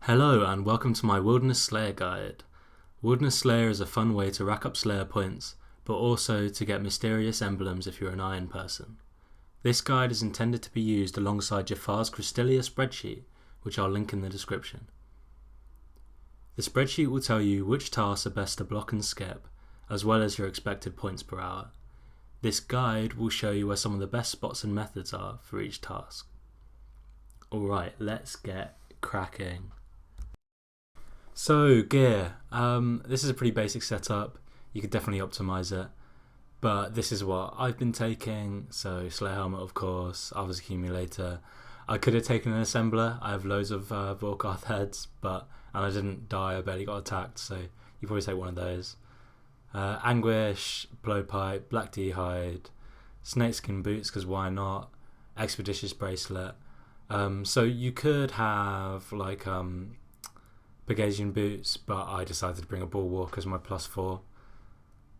Hello and welcome to my Wilderness Slayer guide. Wilderness Slayer is a fun way to rack up Slayer points, but also to get mysterious emblems if you're an iron person. This guide is intended to be used alongside Jaffar's Crystallia spreadsheet, which I'll link in the description. The spreadsheet will tell you which tasks are best to block and skip, as well as your expected points per hour. This guide will show you where some of the best spots and methods are for each task. Alright, let's get cracking. So gear, this is a pretty basic setup. You could definitely optimize it, but this is what I've been taking. So Slayer helmet, of course, Others accumulator. I could have taken an assembler. I have loads of Volkarth heads, and I didn't die. I barely got attacked, so you probably take one of those. Anguish, blowpipe, black hide, snakeskin boots, because why not? Expeditious bracelet. So you could have like Bagasian boots, but I decided to bring a bulwark as my +4.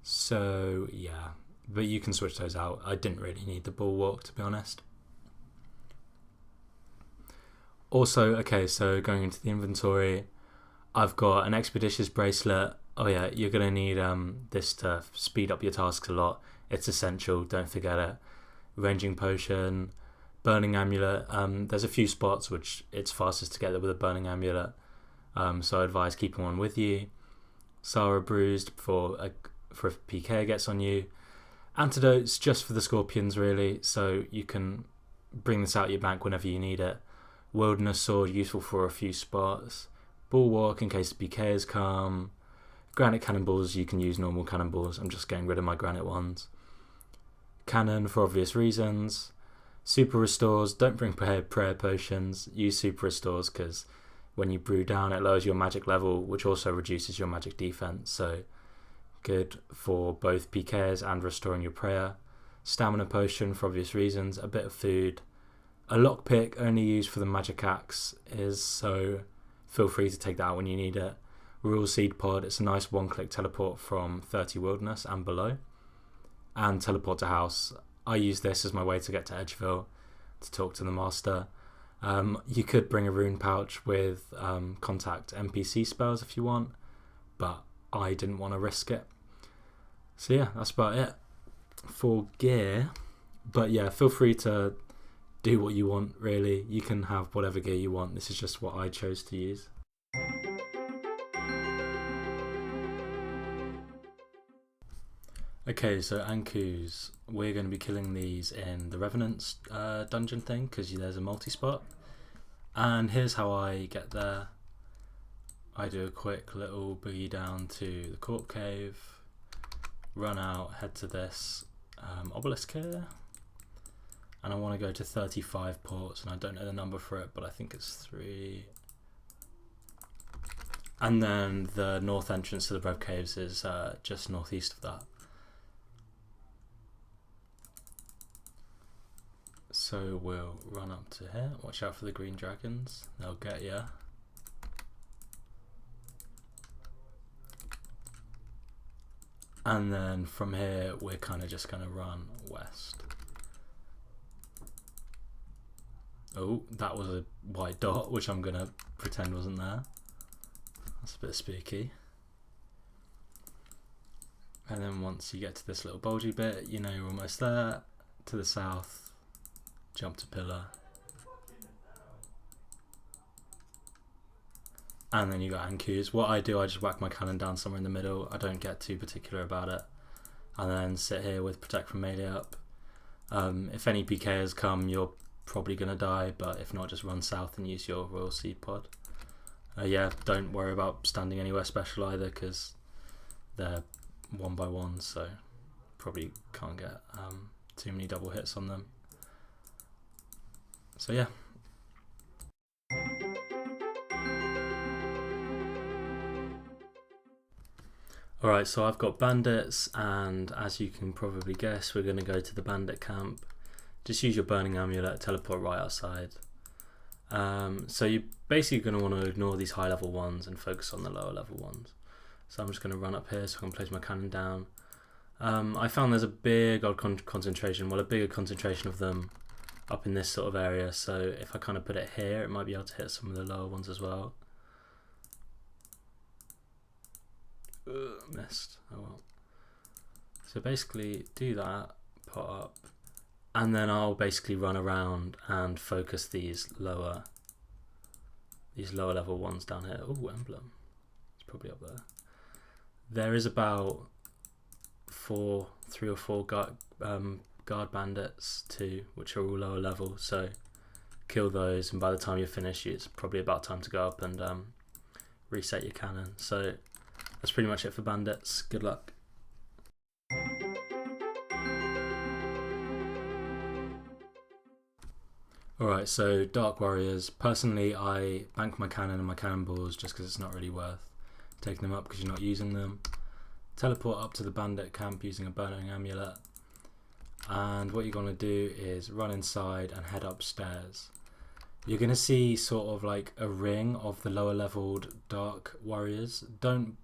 So yeah, but you can switch those out. I didn't really need the bulwark, to be honest. Also, okay, so going into the inventory, I've got an expeditious bracelet. Oh yeah, you're gonna need this to speed up your tasks a lot. It's essential, don't forget it. Ranging potion, burning amulet. There's a few spots which it's fastest to get there with a burning amulet. So I advise keeping one with you. Sara bruised for if PK gets on you. Antidotes just for the scorpions really, so you can bring this out of your bank whenever you need it. Wilderness sword useful for a few spots. Bulwark in case the PKs come. Granite cannonballs, you can use normal cannonballs. I'm just getting rid of my granite ones. Cannon for obvious reasons. Super restores, don't bring prayer potions. Use super restores because when you brew down, it lowers your magic level, which also reduces your magic defense. So good for both PKs and restoring your prayer. Stamina potion for obvious reasons. A bit of food. A lockpick only used for the magic axe is, so feel free to take that out when you need it. Rural seed pod. It's a nice one-click teleport from 30 wilderness and below. And teleport to house. I use this as my way to get to Edgeville to talk to the master. You could bring a rune pouch with contact NPC spells if you want, but I didn't want to risk it. So yeah, that's about it for gear. But yeah, feel free to do what you want really. You can have whatever gear you want. This is just what I chose to use. Okay, so Ankous, we're going to be killing these in the Revenant's dungeon thing because there's a multi-spot. And here's how I get there. I do a quick little boogie down to the Corp Cave, run out, head to this obelisk here, and I want to go to 35 ports, and I don't know the number for it, but I think it's 3. And then the north entrance to the Brev Caves is just northeast of that. So we'll run up to here. Watch out for the green dragons, they'll get you. And then from here we're kind of just going to run west. Oh, that was a white dot which I'm going to pretend wasn't there. That's a bit spooky. And then once you get to this little bulgy bit, you know you're almost there. To the south, jump to pillar, and then you got Ankous. What I do, I just whack my cannon down somewhere in the middle. I don't get too particular about it, and then sit here with protect from melee up. If any PKs come, you're probably gonna die, but if not, just run south and use your royal seed pod. Yeah, don't worry about standing anywhere special either because they're 1x1, so probably can't get too many double hits on them. So yeah. Alright, so I've got bandits, and as you can probably guess, we're going to go to the bandit camp. Just use your burning amulet, teleport right outside. So you're basically going to want to ignore these high level ones and focus on the lower level ones. So I'm just going to run up here so I can place my cannon down. I found there's a big old concentration, well a bigger concentration of them up in this sort of area, so if I kind of put it here, it might be able to hit some of the lower ones as well. Missed. Oh well. So basically do that, put up, and then I'll basically run around and focus these lower level ones down here. Oh, emblem. It's probably up there. There is about 3 or 4 guard bandits too, which are all lower level, so kill those, and by the time you're finished it's probably about time to go up and reset your cannon. So that's pretty much it for bandits. Good luck. Alright, so Dark Warriors. Personally, I bank my cannon and my cannonballs just because it's not really worth taking them up because you're not using them. Teleport up to the bandit camp using a burning amulet, and what you're going to do is run inside and head upstairs. You're going to see sort of like a ring of the lower leveled Dark Warriors. Don't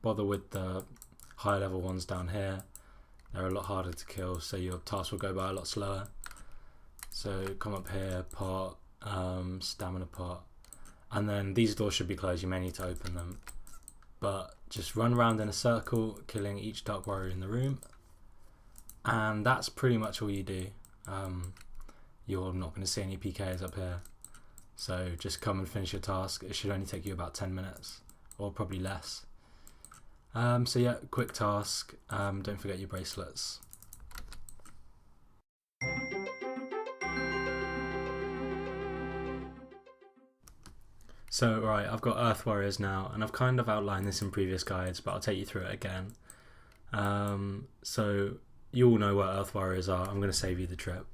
bother with the higher level ones down here. They're a lot harder to kill, so your task will go by a lot slower. So come up here, pot, stamina pot, and then these doors should be closed. You may need to open them, but just run around in a circle, killing each Dark Warrior in the room, and that's pretty much all you do. You're not going to see any PKs up here, so just come and finish your task. It should only take you about 10 minutes, or probably less. So yeah, quick task. Don't forget your bracelets. So right, I've got Earth Warriors now, and I've kind of outlined this in previous guides, but I'll take you through it again. So you all know what Earth Warriors are. I'm going to save you the trip.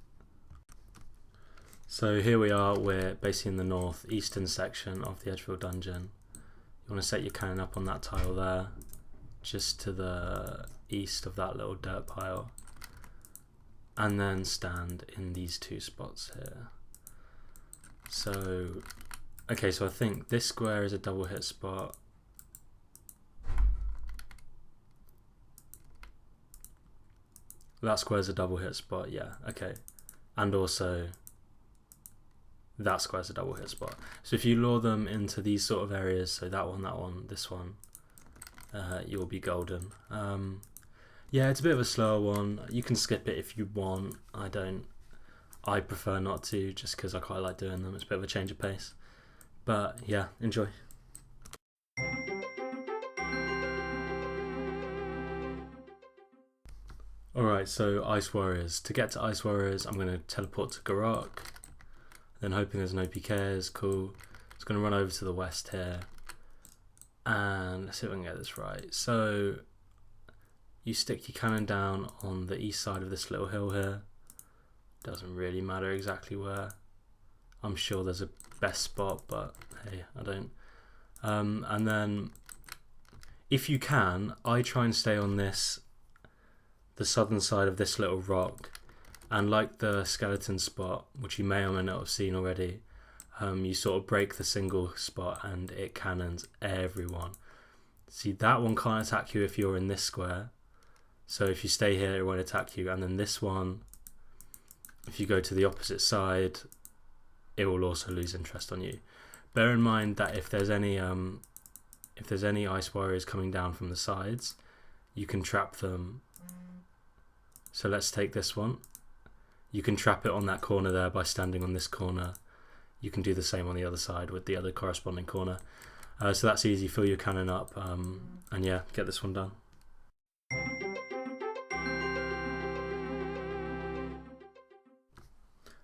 So here we are, we're basically in the northeastern section of the Edgefield dungeon. You want to set your cannon up on that tile there, just to the east of that little dirt pile, and then stand in these 2 spots here. So okay, so I think this square is a double hit spot. That square's a double hit spot, yeah, okay. And also that square's a double hit spot. So if you lure them into these sort of areas, so that one, this one, you'll be golden. Yeah, it's a bit of a slower one. You can skip it if you want. I prefer not to, just because I quite like doing them. It's a bit of a change of pace. But yeah, enjoy. Alright, so Ice Warriors. To get to Ice Warriors, I'm going to teleport to Garok. Then hoping there's no PKs, cool. Just going to run over to the west here. And let's see if I can get this right. So you stick your cannon down on the east side of this little hill here. Doesn't really matter exactly where. I'm sure there's a best spot, but hey, I don't. And then if you can, I try and stay on the southern side of this little rock, and like the skeleton spot, which you may or may not have seen already, you sort of break the single spot and it cannons everyone. See, that one can't attack you if you're in this square, so if you stay here it won't attack you, and then this one, if you go to the opposite side, it will also lose interest on you. Bear in mind that if there's any Ice Warriors coming down from the sides, you can trap them. So let's take this one. You can trap it on that corner there by standing on this corner. You can do the same on the other side with the other corresponding corner. So that's easy. Fill your cannon up, and yeah, get this one done.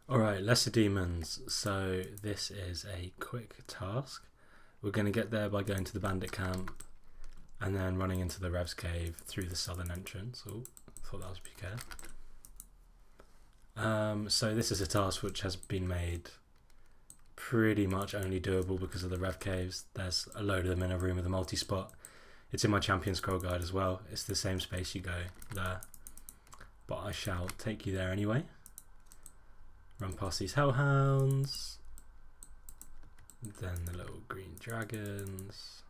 Alright, Lesser Demons. So this is a quick task. We're going to get there by going to the bandit camp and then running into the Rev's cave through the southern entrance. Oh, thought that was PK. So this is a task which has been made pretty much only doable because of the Rev caves. There's a load of them in a room with a multi-spot. It's in my champion scroll guide as well. It's the same space you go there, but I shall take you there anyway. Run past these hellhounds, then the little green dragons,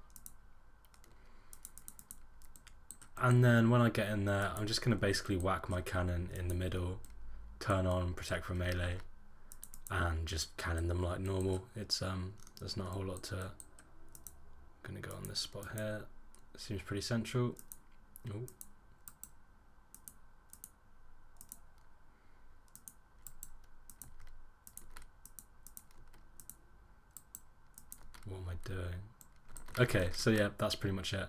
and then when I get in there I'm just going to basically whack my cannon in the middle, turn on protect from melee, and just cannon them like normal. It's there's not a whole lot to it. I'm going to go on this spot here, Seems pretty central. Ooh. What am I doing? Okay, so yeah, that's pretty much it.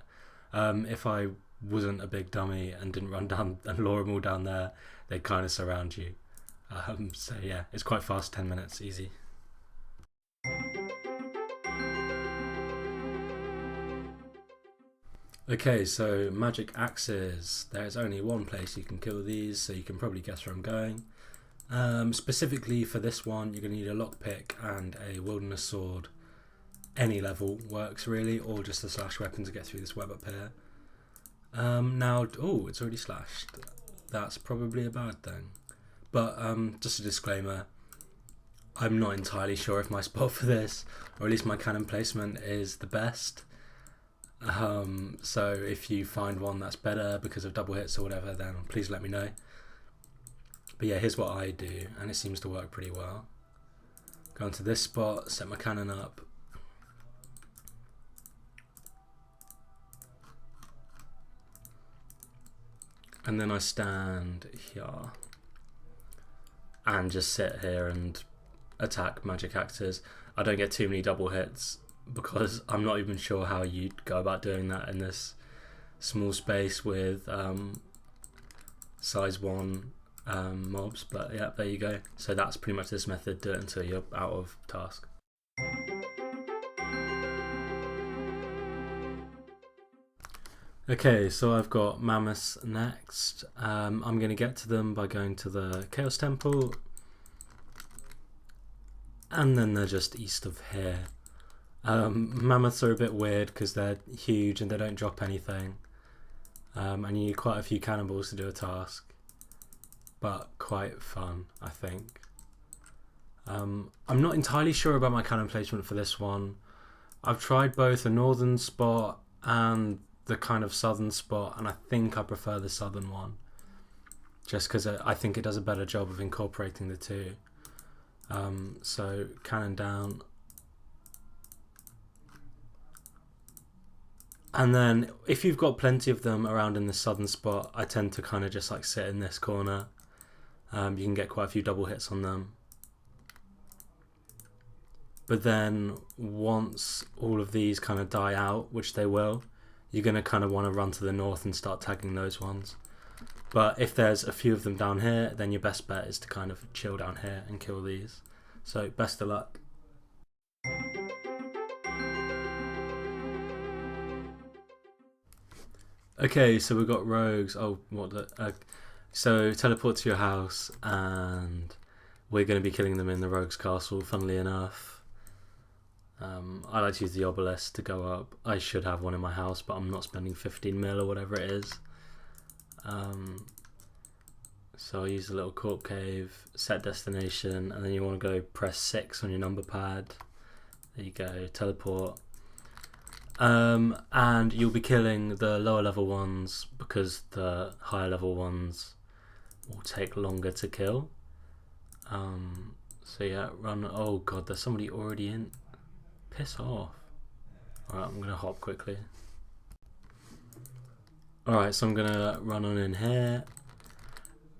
If I wasn't a big dummy and didn't run down and lure them all down there, they'd kind of surround you. So yeah, it's quite fast, 10 minutes, easy. Okay, so magic axes. There's only one place you can kill these, so you can probably guess where I'm going. Specifically for this one, you're going to need a lockpick and a wilderness sword. Any level works really, or just a slash weapon to get through this web up here. Now, oh, it's already slashed. That's probably a bad thing. But just a disclaimer, I'm not entirely sure if my spot for this, or at least my cannon placement, is the best. So if you find one that's better because of double hits or whatever, then please let me know. But yeah, here's what I do, and it seems to work pretty well. Go into this spot, set my cannon up. And then I stand here and just sit here and attack magic axes. I don't get too many double hits because I'm not even sure how you'd go about doing that in this small space with size 1 mobs. But yeah, there you go. So that's pretty much this method. Do it until you're out of task. Okay, so I've got Mammoths next. I'm going to get to them by going to the Chaos Temple. And then they're just east of here. Mammoths are a bit weird because they're huge and they don't drop anything. And you need quite a few cannonballs to do a task. But quite fun, I think. I'm not entirely sure about my cannon placement for this one. I've tried both a northern spot and the kind of southern spot, and I think I prefer the southern one just because I think it does a better job of incorporating the two. So cannon down, and then if you've got plenty of them around in the southern spot, I tend to kind of just like sit in this corner. You can get quite a few double hits on them. But then once all of these kind of die out, which they will, you're going to kind of want to run to the north and start tagging those ones. But if there's a few of them down here, then your best bet is to kind of chill down here and kill these. So best of luck. Okay, so we've got rogues. Oh, what the... so teleport to your house, and we're going to be killing them in the rogue's castle, funnily enough. I like to use the obelisk to go up. I should have one in my house, but I'm not spending 15 mil or whatever it is. So I use the little corp cave, set destination, and then you want to go press 6 on your number pad. There you go, teleport. And you'll be killing the lower level ones because the higher level ones will take longer to kill. So yeah, run. Oh god, there's somebody already in. Piss off. Alright, I'm gonna hop quickly. Alright, so I'm gonna run on in here.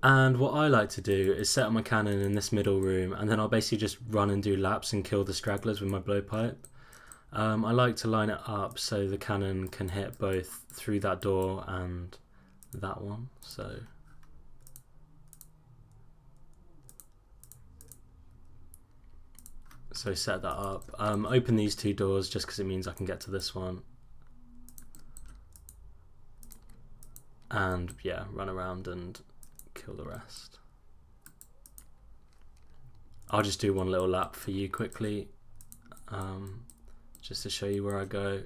And what I like to do is set up my cannon in this middle room, and then I'll basically just run and do laps and kill the stragglers with my blowpipe. I like to line it up so the cannon can hit both through that door and that one. So set that up. Open these two doors just because it means I can get to this one. And yeah, run around and kill the rest. I'll just do one little lap for you quickly, just to show you where I go.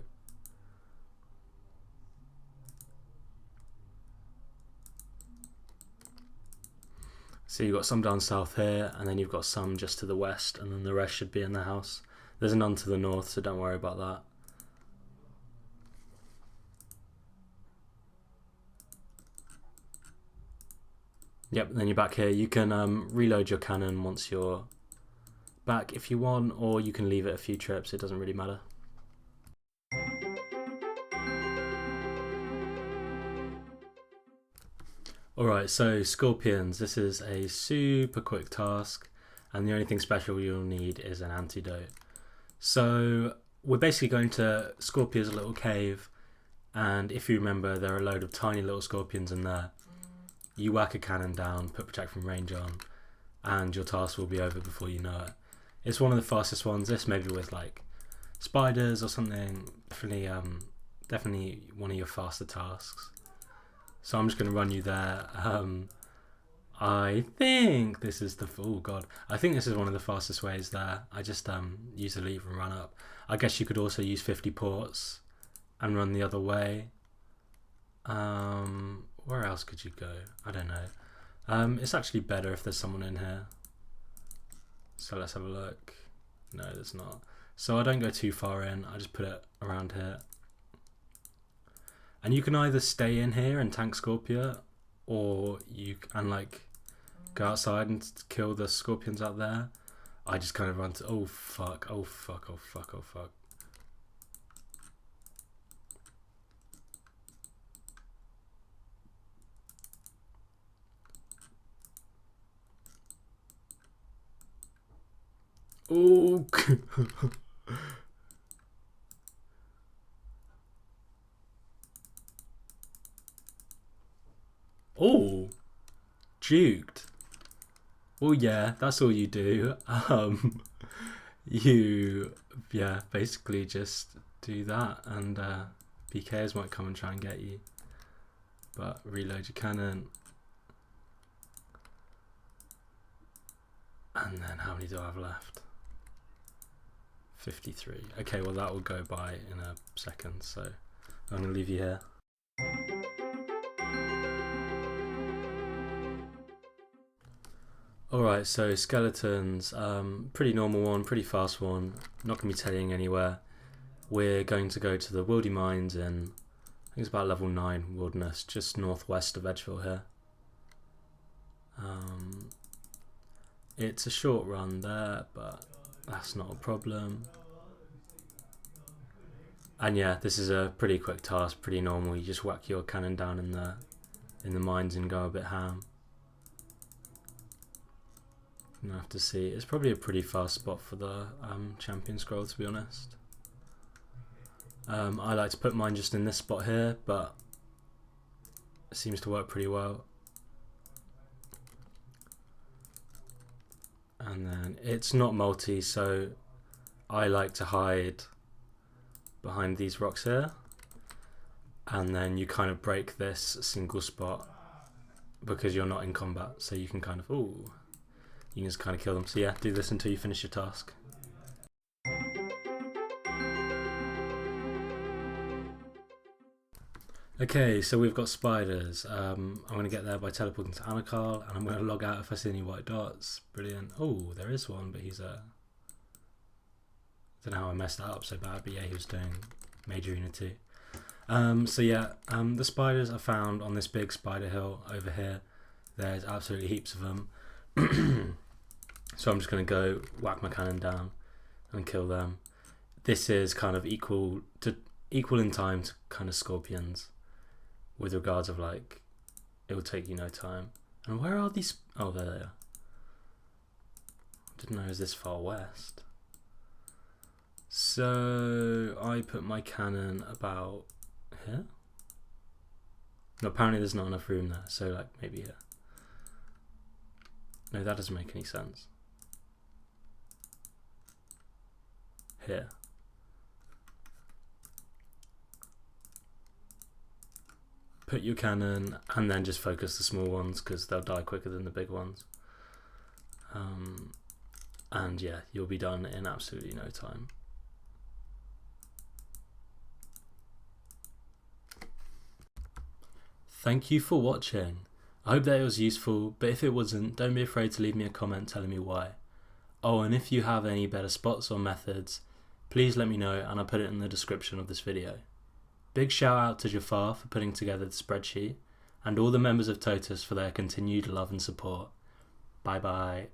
So you've got some down south here, and then you've got some just to the west, and then the rest should be in the house. There's none to the north, so don't worry about that. Yep, then you're back here. You can reload your cannon once you're back if you want, or you can leave it a few trips, it doesn't really matter. Alright, so scorpions, this is a super quick task, and the only thing special you'll need is an antidote. So we're basically going to Scorpion's little cave, and if you remember, there are a load of tiny little scorpions in there. You whack a cannon down, put protect from range on, and your task will be over before you know it. It's one of the fastest ones. This maybe with like spiders or something. Definitely one of your faster tasks. So I'm just going to run you there. I think this is I think this is one of the fastest ways there. I just use the lever and run up. I guess you could also use 50 ports and run the other way. Where else could you go? I don't know. It's actually better if there's someone in here. So let's have a look. No, there's not. So I don't go too far in. I just put it around here. And you can either stay in here and tank Scorpia, or you can like go outside and kill the scorpions out there. I just kind of run to, oh fuck, oh fuck, oh fuck, oh fuck. Oh. Oh, juked. Well, yeah, that's all you do. You, yeah, basically just do that, and PKs might come and try and get you. But reload your cannon. And then how many do I have left? 53. Okay, well that will go by in a second, so I'm going to leave you here. Alright, so skeletons, pretty normal one, pretty fast one, not going to be telling anywhere. We're going to go to the Wildy Mines in, I think it's about level 9 wilderness, just northwest of Edgeville here. It's a short run there, but that's not a problem. And yeah, this is a pretty quick task, pretty normal. You just whack your cannon down in the mines and go a bit ham. I'm gonna have to see. It's probably a pretty fast spot for the champion scroll, to be honest. I like to put mine just in this spot here, but it seems to work pretty well. And then it's not multi, so I like to hide behind these rocks here, and then you kind of break this single spot because you're not in combat, so you can kind of, ooh, you can just kind of kill them. So yeah, do this until you finish your task. Okay, so we've got spiders. I'm going to get there by teleporting to Ankous, and I'm going to log out if I see any white dots. Brilliant. Oh, there is one, but he's a... I don't know how I messed that up so bad, but yeah, he was doing Major Arena 2. So yeah, the spiders are found on this big spider hill over here. There's absolutely heaps of them. So I'm just going to go whack my cannon down and kill them. This is kind of equal in time to kind of scorpions, with regards of like, it will take you no time. And where are these? Oh, there they are. Didn't know it was this far west. So I put my cannon about here. No, apparently there's not enough room there, so like maybe here. No, that doesn't make any sense. Here. Put your cannon and then just focus the small ones because they'll die quicker than the big ones. And yeah, you'll be done in absolutely no time. Thank you for watching. I hope that it was useful, but if it wasn't, don't be afraid to leave me a comment telling me why. Oh, and if you have any better spots or methods, please let me know and I'll put it in the description of this video. Big shout out to Jaffar for putting together the spreadsheet, and all the members of Totus for their continued love and support. Bye bye.